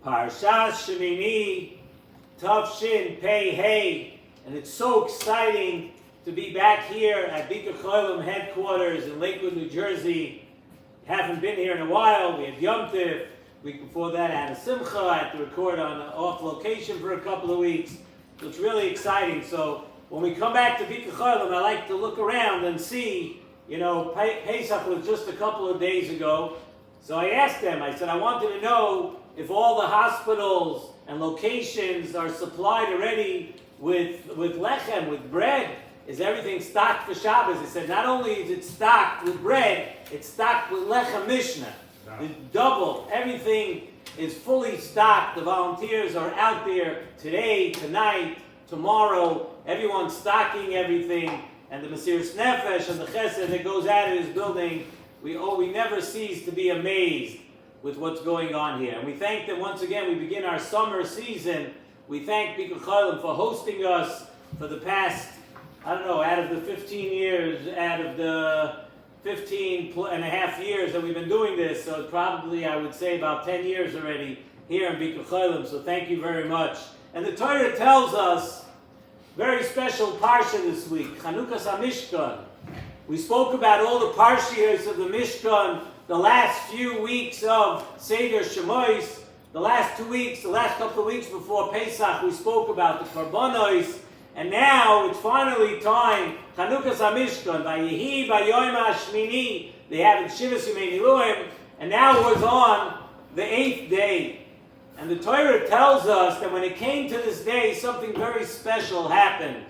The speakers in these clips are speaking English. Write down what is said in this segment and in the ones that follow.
Parshas Shemini, Tavshin Pei Hey, and it's so exciting to be back here at Bika Cholim headquarters in Lakewood, New Jersey. Haven't been here in a while. We had Yom Tiv. Week before that, I had a Simcha. I had to record on off location for a couple of weeks. So it's really exciting. So when we come back to Bika Cholim, I like to look around and see, Pesach was just a couple of days ago. So I asked them, I said, I wanted to know if all the hospitals and locations are supplied already with lechem, with bread. Is everything stocked for Shabbos? They said, not only is it stocked with bread, it's stocked with lechem mishnah. It's double. Everything is fully stocked. The volunteers are out there today, tonight, tomorrow. Everyone's stocking everything. And the Nesivos Nefesh and the Chesed that goes out of his building, we never cease to be amazed with what's going on here. And we thank them once again. We begin our summer season. We thank Bika Cholim for hosting us for the past, out of the 15 years, out of the 15 and a half years that we've been doing this. So probably, I would say, about 10 years already here in Bika Cholim. So thank you very much. And the Torah tells us, very special parsha this week, Chanukas HaMishkan. We spoke about all the parshiyos of the Mishkan the last few weeks of Seder Shemois. The last couple of weeks before Pesach, we spoke about the Karbonos. And now it's finally time, Chanukas HaMishkan, Vayehi Vayom HaShmini. They have it Shivas Yemei Niluim. And now it was on the 8th day. And the Torah tells us that when it came to this day, something very special happened.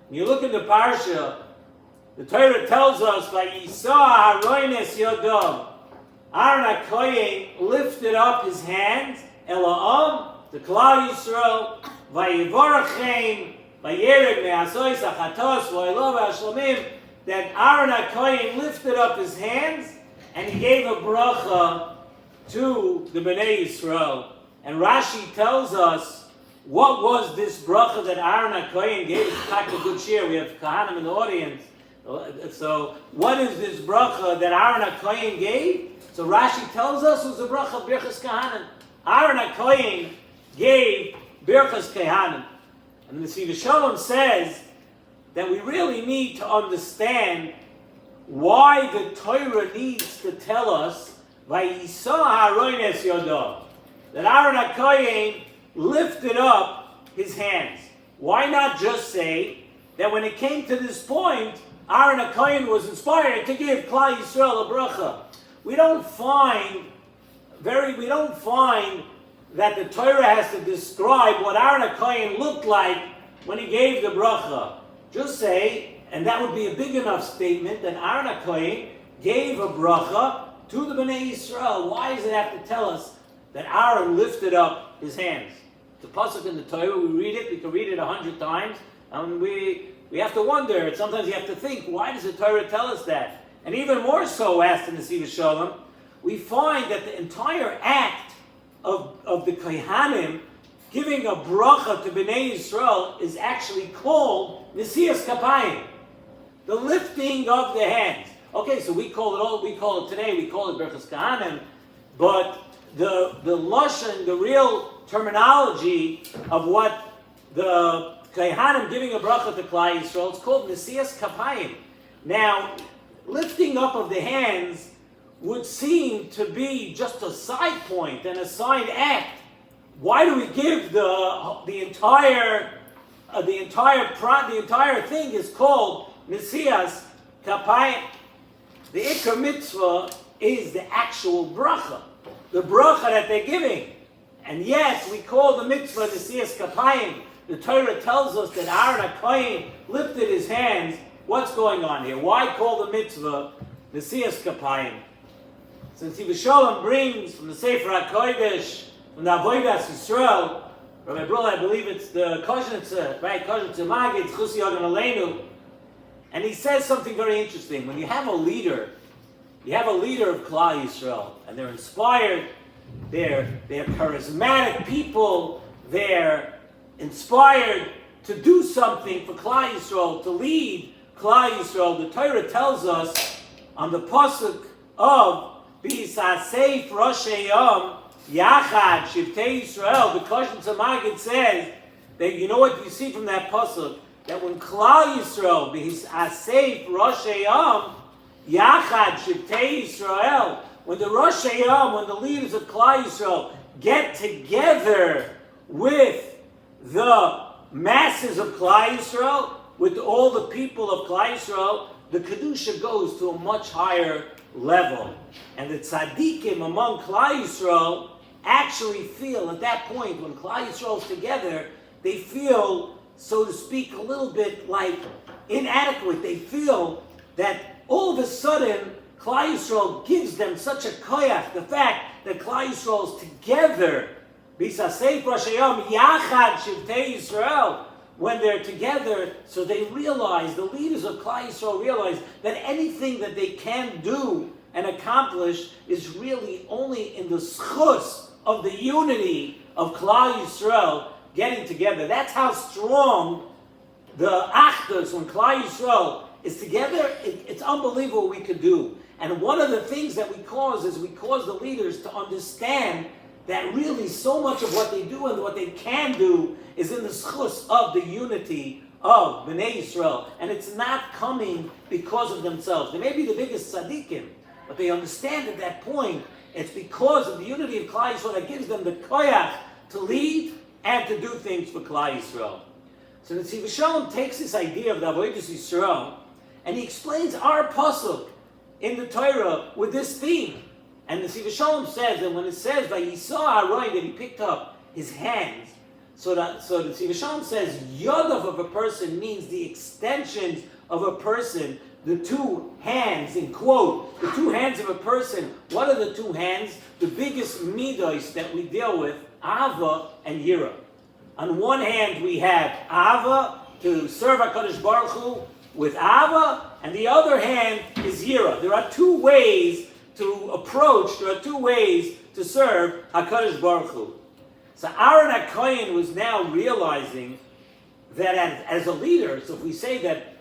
When you look in the Parsha, the Torah tells us, Vayisa Haroines Yodom. Aaron HaKohen lifted up his hands, Ela'am, the Klal Yisrael, Vayivorachem, Vayered Me'asois Achatos, Vayilov Hashlomim, that Aaron HaKohen lifted up his hands, and he gave a bracha to the Bnei Yisrael. And Rashi tells us, what was this bracha that Aaron HaKohen gave? It's like a good cheer. We have Kahanim in the audience. So, what is this bracha that Aaron HaKohen gave? So Rashi tells us it was a bracha Birchas Kahanim. Aaron HaKohen gave Birchas Kahanim. And the Nesivos Shalom says that we really need to understand why the Torah needs to tell us Vayisa Haroines Yodom, that Aaron HaKohen lifted up his hands. Why not just say that when it came to this point, Aaron HaKohen was inspired to give Klal Yisrael a bracha? We don't find that the Torah has to describe what Aaron HaKohen looked like when he gave the bracha. Just say, and that would be a big enough statement, that Aaron HaKohen gave a bracha to the Bnei Yisrael. Why does it have to tell us that Aaron lifted up his hands? The pasuk in the Torah, we read it, we can read it 100 times, and we have to wonder, sometimes you have to think, why does the Torah tell us that? And even more so, asked in the Nesivos Shalom, we find that the entire act of the Kohanim giving a bracha to Bnei Yisrael is actually called Nesias Kapayim, the lifting of the hands. Okay, so we call it today, we call it Birchas Kahanim, but the lashon, the real terminology of what the Kohanim giving a bracha to Klal Yisrael, it's called Nesias Kapayim. Now, lifting up of the hands would seem to be just a side point and a side act. Why do we give the entire thing is called Nesias Kapayim? The Ikar Mitzvah is the actual bracha, the bracha that they're giving. And yes, we call the mitzvah Nesias Kapayim. The Torah tells us that Aaron HaKohen lifted his hands. What's going on here? Why call the mitzvah Nesias Kapayim? Since Nesivos Shalom brings from the Sefer HaKodesh, from the Avodas Yisrael, Rabbi Brula, I believe it's the Kozhnitzer, right? Kozhnitzer Magid, Chusi Yogan Aleinu. And he says something very interesting. When you have a leader of Klal Yisrael, and they're inspired, they're charismatic people, they're inspired to do something for Klal Yisrael, to lead Klal Yisrael. The Torah tells us on the pasuk of B'Yisasef Roshei Yom Yachad Shivtei Yisrael. The Kosher Tzemagid says that you know what you see from that pasuk, that when Klal Yisrael behis asef Rosh Hayam Yachad Shivtei Yisrael, when the Rosh Hayam, when the leaders of Klal Yisrael get together with the masses of Klal Yisrael, with all the people of Klal Yisrael, the Kedusha goes to a much higher level. And the tzaddikim among Klal Yisrael actually feel at that point, when Klal Yisrael is together, they feel, so to speak, a little bit like inadequate. They feel that all of a sudden, Klal Yisrael gives them such a koyach, the fact that Klal Yisrael is together, Bisasei Prashayam Yachad Shivtei Yisrael, when they're together, so they realize, the leaders of Klal Yisrael realize that anything that they can do and accomplish is really only in the schus of the unity of Klal Yisrael getting together. That's how strong the achdus, when Klal Yisrael is together, it's unbelievable what we could do. And one of the things that we cause is we cause the leaders to understand that really so much of what they do and what they can do is in the schus of the unity of Bnei Yisrael. And it's not coming because of themselves. They may be the biggest tzaddikim, but they understand at that point it's because of the unity of Klal Yisrael that gives them the koyach to lead and to do things for Klal Yisrael. So the Nesivos Shalom takes this idea of the Avodas Yisrael and he explains our pasuk in the Torah with this theme. And the Nesivos Shalom says that when it says by Yisrael Aroy that he picked up his hands, so the Nesivos Shalom says Yodav of a person means the extensions of a person, the two hands, in quote, the two hands of a person. What are the two hands? The biggest midos that we deal with, Ava and Yira. On one hand we have Ava, to serve HaKadosh Baruch Hu with Ava, and the other hand is Yira. There are two ways to approach, there are two ways to serve HaKadosh Baruch Hu. So Aaron HaKohen was now realizing that as a leader, so if we say that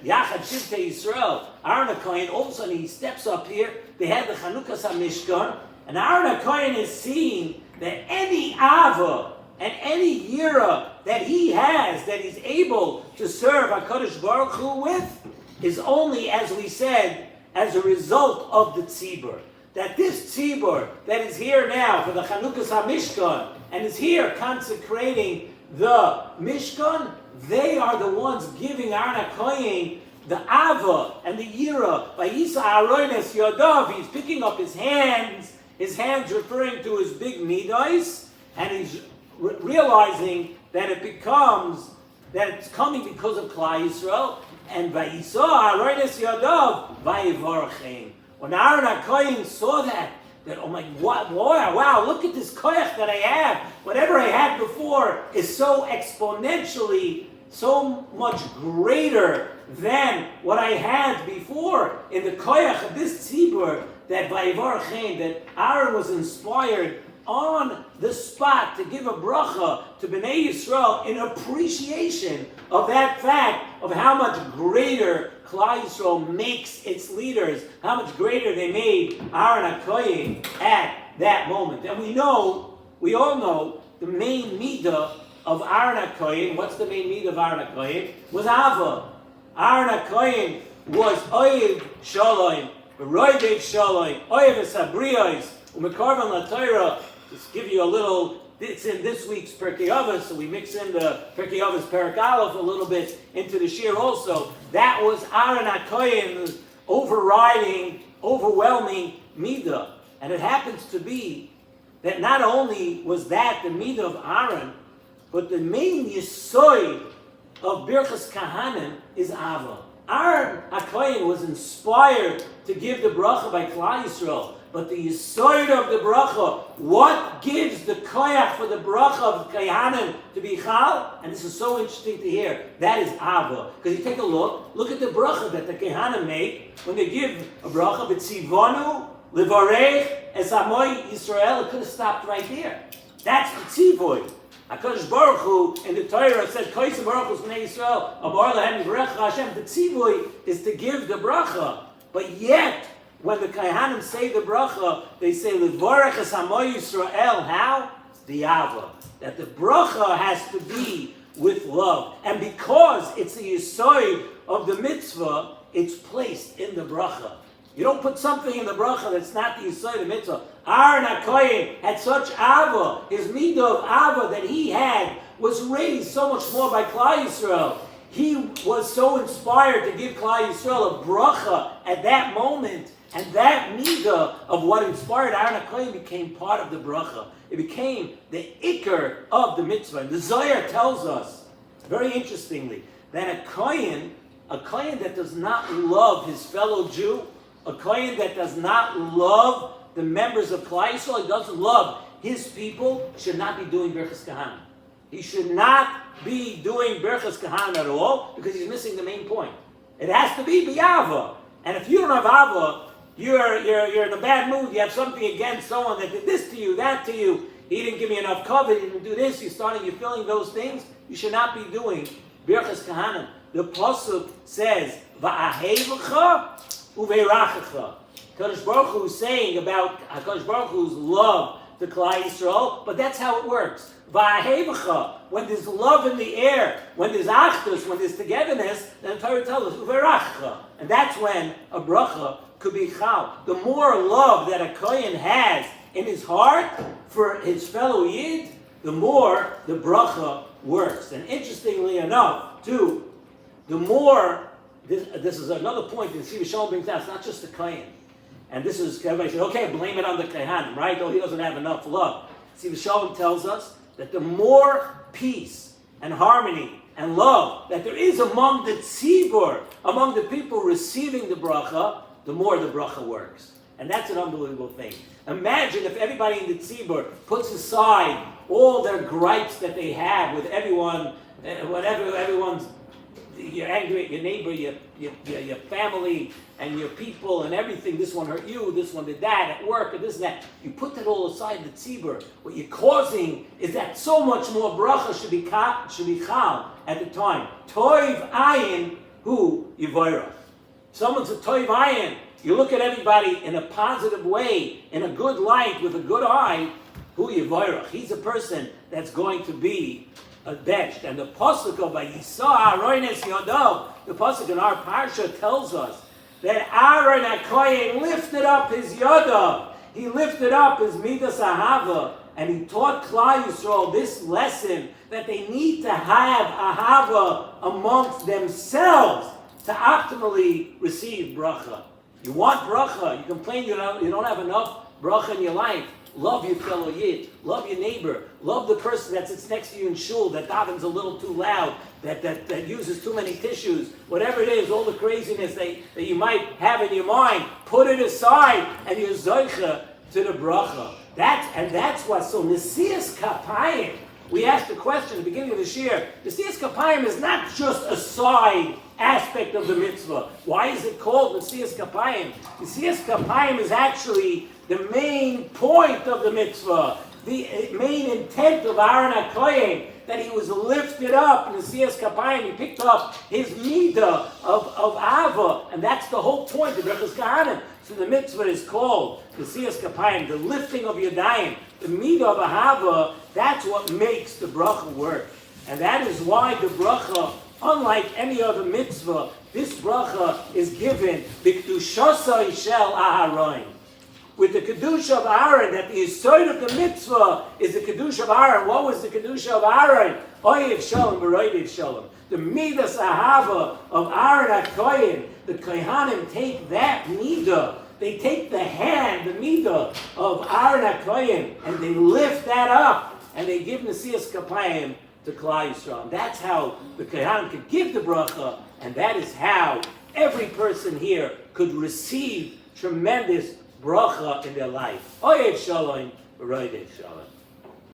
Yachad Shivtei Yisrael, Aaron HaKohen, all of a sudden he steps up here, they have the Chanukas HaMishkan, and Aaron HaKohen is seeing that any Ava and any Yira that he has, that he's able to serve HaKadosh Baruch Hu with, is only, as we said, as a result of the tzibur. That this tzibur that is here now for the Chanukas HaMishkan and is here consecrating the Mishkan, they are the ones giving Aaron HaKohen the Ava and the Yira. By Yisa Aroines Yodav, he's picking up his hands referring to his big midos, and he's realizing that it's coming because of Klal Yisrael. And by Yisa Aroines Yodav, Vayivarchein. When Aaron HaKohen saw that oh my, wow, look at this koyach that I have. Whatever I had before is so exponentially, so much greater than what I had before in the koyach of this tzibur, that Vayivarchein, that Aaron was inspired on the spot to give a bracha to Bnei Yisrael in appreciation of that fact of how much greater Klal Yisrael makes its leaders, how much greater they made Aaron HaKohen at that moment. And we all know, the main midah of Aaron HaKohen, what's the main midah of Aaron HaKohen? Was Ava. Aaron HaKohen was Oyev Shalom, Roidev Shalom, Oyev Esabriyos, Umekarvan LaTorah. Just give you a little, it's in this week's Perkei Avos, so we mix in the Perkei Avos Perek Aleph a little bit into the Shir also. That was Aaron HaKohen's overwhelming midah. And it happens to be that not only was that the midah of Aaron, but the main yisoid of Birchas Kahanim is Ava. Aaron HaKohen was inspired to give the bracha by Klal Yisrael. But the yisoid of the bracha, what gives the koyach for the bracha of Kahanim to be chal? And this is so interesting to hear. That is Ava. Because you take a look at the bracha that the Kahanim make when they give a bracha, B'tzivonu, Livarech, Esamoy Yisrael. It could have stopped right there. That's the tzivoy. HaKadosh Baruch Hu in the Torah said, Koyse Baruch Hu's Bnei Yisrael, Abar Lahem Yivrecha Hashem. The tzivoy is to give the bracha. But yet, when the Kohanim say the bracha, they say, Levorech es Hamo Yisrael. How? The Ava. That the bracha has to be with love. And because it's the Yesod of the mitzvah, it's placed in the bracha. You don't put something in the bracha that's not the Yesod of the mitzvah. Aaron HaKohen had such Ava, his midah of Ava that he had was raised so much more by Klal Yisrael. He was so inspired to give Klal Yisrael a bracha at that moment, and that midah of what inspired Aaron HaKohen became part of the bracha. It became the ikar of the mitzvah. And the Zohar tells us, very interestingly, that a kohen that does not love his fellow Jew, a kohen that does not love the members of Klal Yisrael, he doesn't love his people, should not be doing Birchas Kahana. He should not be doing Birchas Kahana at all, because he's missing the main point. It has to be B'Ava. And if you don't have Ava, you're in a bad mood, you have something against someone that did this to you, that to you, he didn't give me enough cover, he didn't do this, you're feeling those things, you should not be doing Birchas Kahana. The Pasuk says, Va'ahevecha uveirachecha. HaKadosh Baruch Hu is saying about HaKadosh Baruch Hu's love to Klal Yisrael, but that's how it works. Va'ahevecha, when there's love in the air, when there's achdus, when there's togetherness, then the Torah tells us, uveirachecha. And that's when a bracha could be chal. The more love that a kohen has in his heart for his fellow yid, the more the bracha works. And interestingly enough, too, the more, this is another point that Nesivos Shalom brings out, it's not just the kohen. And this is, everybody says, okay, blame it on the kohen, right? Oh, he doesn't have enough love. Nesivos Shalom tells us that the more peace and harmony and love that there is among the tzibur, among the people receiving the bracha, the more the bracha works. And that's an unbelievable thing. Imagine if everybody in the tzibur puts aside all their gripes that they have with everyone, whatever everyone's, you're angry at your neighbor, your family, and your people, and everything. This one hurt you, this one did that, at work, and this and that. You put that all aside, the tzibur. What you're causing is that so much more bracha should be chal at the time. Toiv ayin hu yivayrach. Someone's a toiv ayin. You look at everybody in a positive way, in a good light, with a good eye, hu yivayrach. He's a person that's going to be benched. And the pasuk of Vayisa Aaron es Yadav, the pasuk in our parsha tells us that Aaron HaKohen lifted up his Yadav. He lifted up his Midas Ahava, and he taught Klal Yisrael this lesson, that they need to have Ahava amongst themselves to optimally receive bracha. You want bracha, you complain you don't have enough bracha in your life. Love your fellow yid, love your neighbor, love the person that sits next to you in shul, that davens a little too loud, that uses too many tissues, whatever it is, all the craziness that you might have in your mind, put it aside and you're zoicha to the bracha. That's what, so Nesivos Kapayim, we asked the question at the beginning of this year, Nesivos Kapayim is not just a side aspect of the mitzvah. Why is it called Nesivos Kapayim? Nesivos Kapayim is actually the main point of the mitzvah, the main intent of Aaron HaKohen, that he was lifted up in Nesivos Kapayim. He picked up his midah of Ava, and that's the whole point of Birchas Kahana. So the mitzvah is called Nesivos Kapayim, the lifting of Yadayim, the midah of Ahava. That's what makes the bracha work, and that is why the bracha, unlike any other mitzvah, this bracha is given b'kedushasai shel Aharon. With the kedusha of Aaron, that the yesod of the mitzvah is the kedusha of Aaron. What was the kedusha of Aaron? Oyev shalom, v'roidev shalom. The midas ahava of Aaron HaKohen. The kohanim take that midah. They take the hand, the midah of Aaron HaKohen, and they lift that up, and they give Nesivos Kapayim to Klal Yisrael. And that's how the kohanim could give the bracha, and that is how every person here could receive tremendous bracha in their life. Oyev shalom, v'roidev shalom.